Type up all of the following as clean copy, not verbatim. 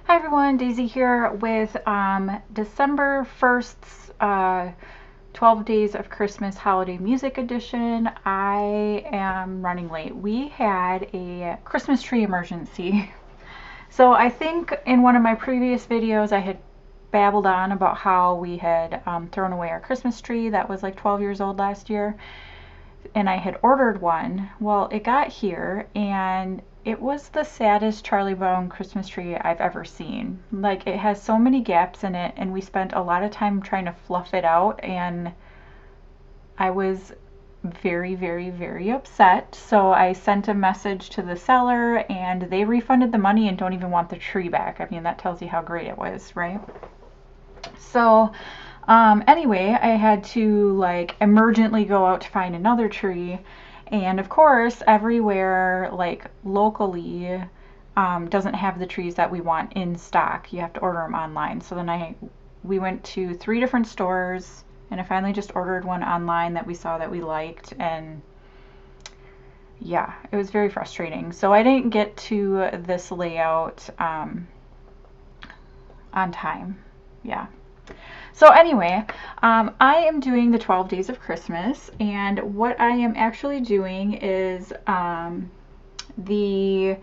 Hi everyone, Daisy here with December 1st's 12 Days of Christmas Holiday Music Edition. I am running late. We had a Christmas tree emergency. So I think in one of my previous videos I had babbled on about how we had thrown away our Christmas tree that was like 12 years old last year, and I had ordered one. Well, it got here and it was the saddest Charlie Brown Christmas tree I've ever seen. Like, it has so many gaps in it, and we spent a lot of time trying to fluff it out, and I was very, very, very upset. So I sent a message to the seller, and they refunded the money and don't even want the tree back. I mean, that tells you how great it was, right? So anyway, I had to like emergently go out to find another tree. And of course, everywhere, like locally, doesn't have the trees that we want in stock. You have to order them online. So then we went to 3 different stores, and I finally just ordered one online that we saw that we liked. And yeah, it was very frustrating. So I didn't get to this layout on time. Yeah. So anyway, I am doing the 12 Days of Christmas, and what I am actually doing is I'm going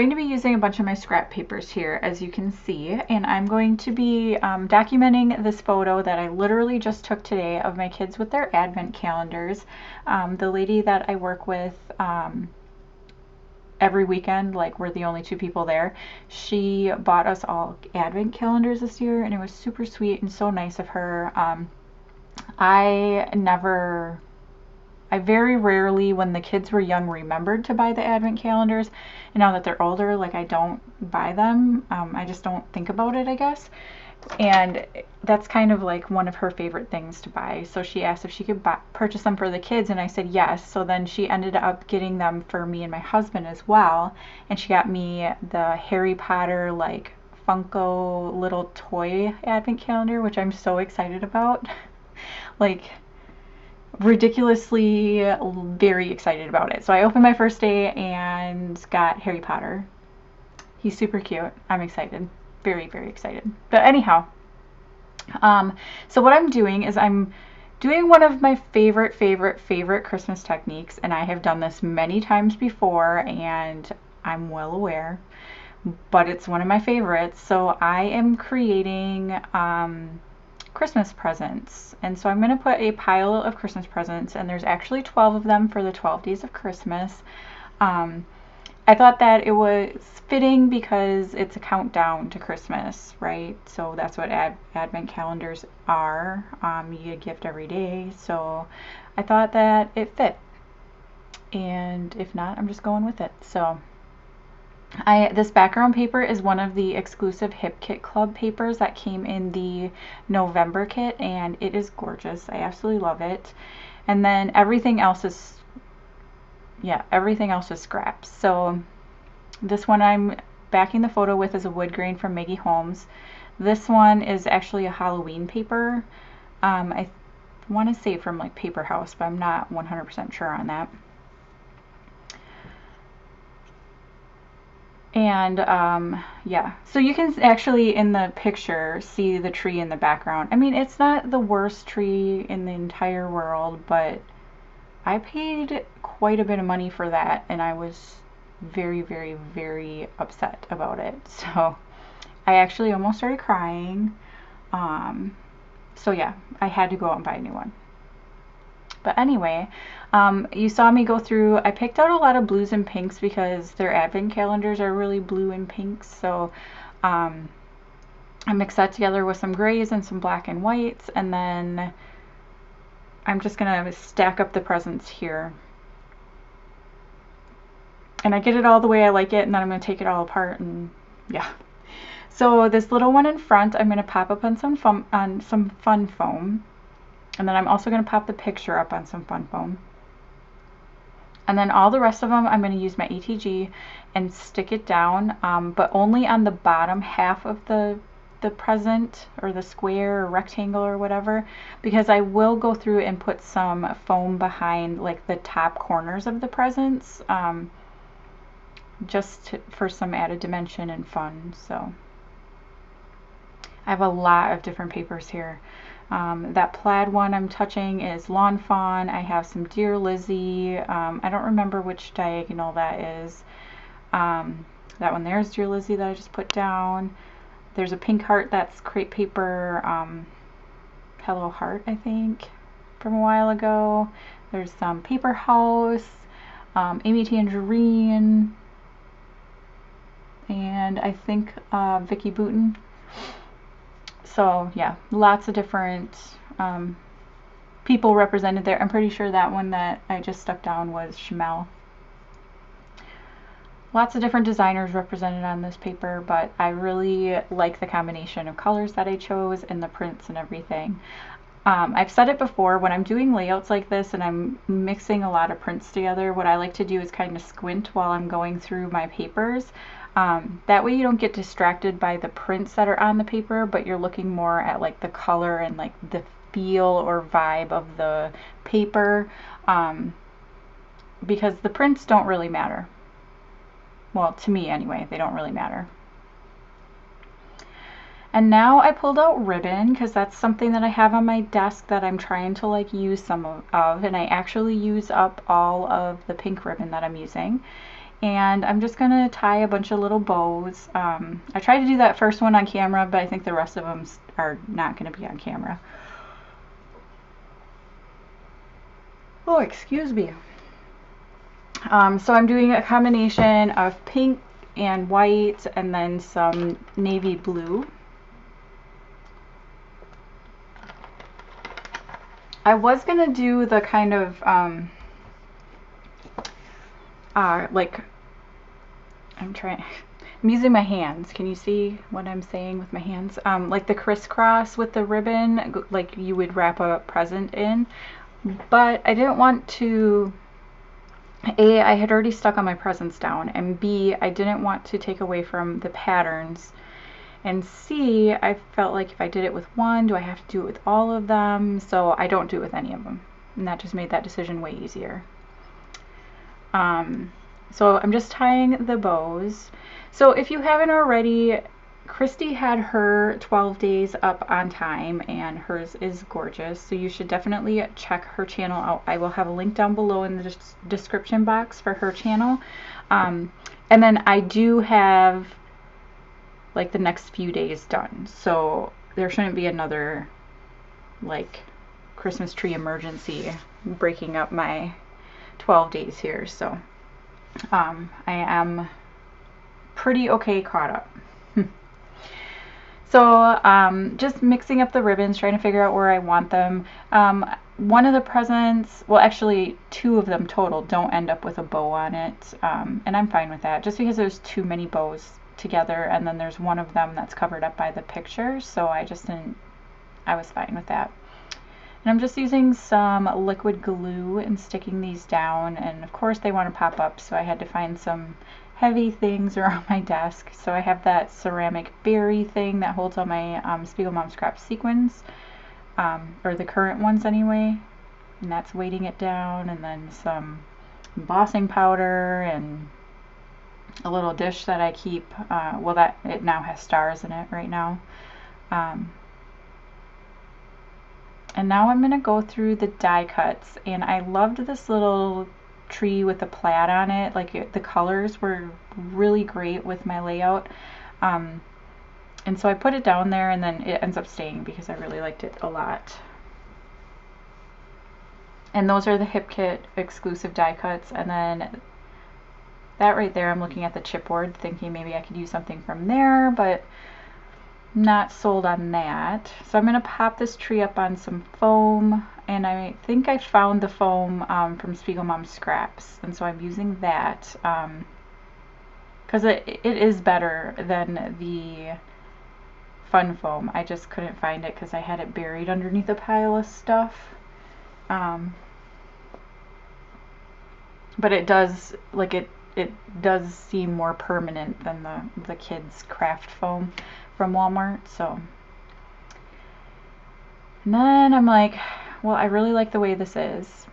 to be using a bunch of my scrap papers here, as you can see, and I'm going to be documenting this photo that I literally just took today of my kids with their advent calendars. The lady that I work with every weekend, like we're the only 2 people there, she bought us all advent calendars this year, and it was super sweet and so nice of her. I very rarely, when the kids were young, remembered to buy the advent calendars, and now that they're older, like, I don't buy them. I just don't think about it, I guess. And that's kind of like one of her favorite things to buy. So she asked if she could purchase them for the kids, and I said yes. So then she ended up getting them for me and my husband as well. And she got me the Harry Potter, like, Funko little toy advent calendar, which I'm so excited about. Like, ridiculously very excited about it. So I opened my first day and got Harry Potter. He's super cute. I'm excited. Very, very excited. But anyhow, so what I'm doing is I'm doing one of my favorite Christmas techniques, and I have done this many times before, and I'm well aware, but it's one of my favorites. So I am creating Christmas presents, and so I'm going to put a pile of Christmas presents, and there's actually 12 of them for the 12 Days of Christmas. I thought that it was fitting because it's a countdown to Christmas, right? So that's what advent calendars are. You get a gift every day, so I thought that it fit. And if not, I'm just going with it. So this background paper is one of the exclusive Hip Kit Club papers that came in the November kit, and it is gorgeous. I absolutely love it. And then everything else is scraps. So this one I'm backing the photo with is a wood grain from Maggie Holmes. This one is actually a Halloween paper. I want to say from like Paper House, but I'm not 100% sure on that. And yeah, so you can actually in the picture see the tree in the background. I mean, it's not the worst tree in the entire world, but I paid quite a bit of money for that, and I was very, very, very upset about it. So I actually almost started crying. So yeah, I had to go out and buy a new one. But anyway, you saw me go through, I picked out a lot of blues and pinks because their advent calendars are really blue and pinks. So I mixed that together with some grays and some black and whites, and then I'm just gonna stack up the presents here. And I get it all the way I like it, and then I'm gonna take it all apart, and yeah. So this little one in front, I'm gonna pop up on some fun foam. And then I'm also gonna pop the picture up on some fun foam. And then all the rest of them, I'm gonna use my ATG and stick it down, but only on the bottom half of the present, or the square or rectangle or whatever, because I will go through and put some foam behind like the top corners of the presents. just for some added dimension and fun. So I have a lot of different papers here. That plaid one I'm touching is Lawn Fawn. I have some Dear Lizzie. I don't remember which diagonal that is. That one there's Dear Lizzie that I just put down. There's a pink heart that's crepe paper, Hello Heart, I think, from a while ago. There's some Paper House, Amy Tangerine, and I think Vicky Booten. So yeah, lots of different people represented there. I'm pretty sure that one that I just stuck down was Chamel. Lots of different designers represented on this paper, but I really like the combination of colors that I chose and the prints and everything. I've said it before, when I'm doing layouts like this and I'm mixing a lot of prints together, what I like to do is kind of squint while I'm going through my papers. That way you don't get distracted by the prints that are on the paper, but you're looking more at like the color and like the feel or vibe of the paper, because the prints don't really matter. Well, to me anyway, they don't really matter. And now I pulled out ribbon because that's something that I have on my desk that I'm trying to like use some of, and I actually use up all of the pink ribbon that I'm using. And I'm just gonna tie a bunch of little bows. I tried to do that first one on camera, but I think the rest of them are not gonna be on camera. Oh, excuse me. So I'm doing a combination of pink and white and then some navy blue. I was gonna do the kind of like, I'm using my hands. Can you see what I'm saying with my hands? Like the crisscross with the ribbon, like you would wrap a present in. But I didn't want to, A, I had already stuck all my presents down, and B, I didn't want to take away from the patterns, and C, I felt like if I did it with one, do I have to do it with all of them? So I don't do it with any of them, and that just made that decision way easier. So I'm just tying the bows. So if you haven't already, Christy had her 12 days up on time, and hers is gorgeous, so you should definitely check her channel out. I will have a link down below in the description box for her channel. And then I do have like the next few days done, so there shouldn't be another like Christmas tree emergency breaking up my 12 days here. So I am pretty okay caught up. So just mixing up the ribbons, trying to figure out where I want them. One of the presents, well actually two of them total, don't end up with a bow on it, and I'm fine with that, just because there's too many bows together, and then there's one of them that's covered up by the picture, so I was fine with that. And I'm just using some liquid glue and sticking these down, and of course they want to pop up, so I had to find some heavy things around my desk. So I have that ceramic berry thing that holds all my Spiegel Mom Scrap sequins, or the current ones anyway, and that's weighting it down, and then some embossing powder and a little dish that I keep, well, that it now has stars in it right now. And now I'm going to go through the die cuts, and I loved this little tree with the plaid on it. Like the colors were really great with my layout, and so I put it down there, and then it ends up staying because I really liked it a lot. And those are the Hip Kit exclusive die cuts, and then that right there, I'm looking at the chipboard thinking maybe I could use something from there, but not sold on that. So I'm going to pop this tree up on some foam, and I think I found the foam from Spiegel Mom Scraps, and so I'm using that because it is better than the fun foam. I just couldn't find it because I had it buried underneath a pile of stuff. But it does, like, it does seem more permanent than the kids craft foam from Walmart. So, and then I'm like, well, I really like the way this is,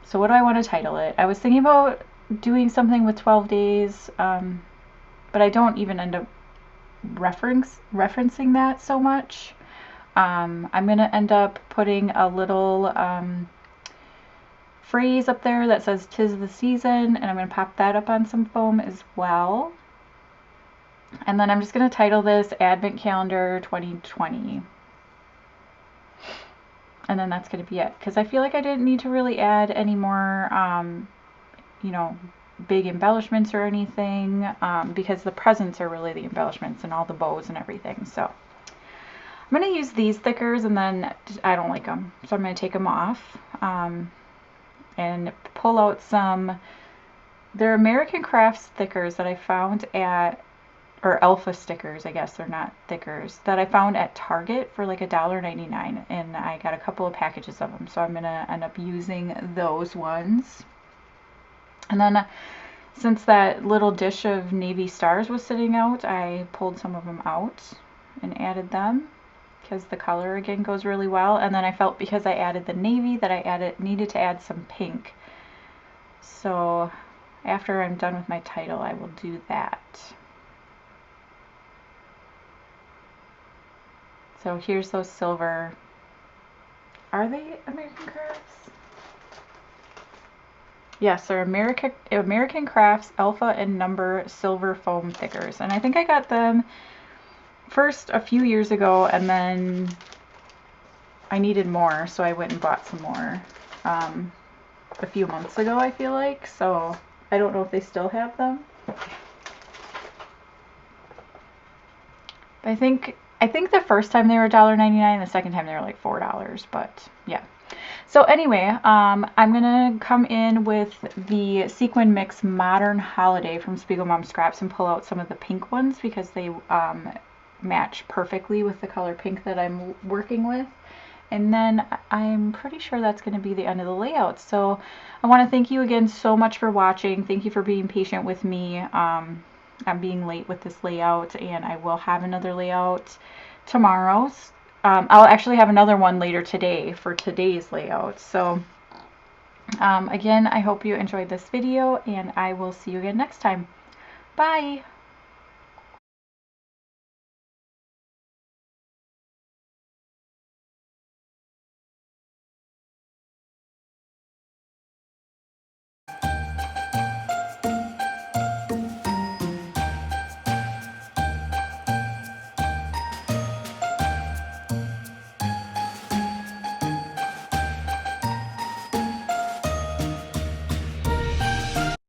so what do I want to title it? I was thinking about doing something with 12 days, but I don't even end up referencing that so much. I'm going to end up putting a little phrase up there that says "'Tis the season," and I'm going to pop that up on some foam as well. And then I'm just going to title this Advent Calendar 2020. And then that's going to be it, because I feel like I didn't need to really add any more, you know, big embellishments or anything, because the presents are really the embellishments and all the bows and everything. So I'm going to use these thickers, and then I don't like them, so I'm going to take them off and pull out some. They're American Crafts thickers that I found at, or Alpha stickers, I guess they're not thickers, that I found at Target for like $1.99, and I got a couple of packages of them, so I'm going to end up using those ones. And then since that little dish of navy stars was sitting out, I pulled some of them out and added them, because the color again goes really well. And then I felt, because I added the navy, that I needed to add some pink. So after I'm done with my title, I will do that. So here's those silver. Are they American Crafts? Yes, they're American Crafts Alpha and Number Silver Foam Thickers. And I think I got them first a few years ago, and then I needed more, so I went and bought some more a few months ago, I feel like. So I don't know if they still have them. I think the first time they were $1.99, the second time they were like $4, but yeah. So anyway, I'm gonna come in with the Sequin Mix Modern Holiday from Spiegel Mom Scraps and pull out some of the pink ones, because they match perfectly with the color pink that I'm working with. And then I'm pretty sure that's going to be the end of the layout. So I want to thank you again so much for watching. Thank you for being patient with me. I'm being late with this layout, and I will have another layout tomorrow. I'll actually have another one later today for today's layout. So again, I hope you enjoyed this video, and I will see you again next time. Bye!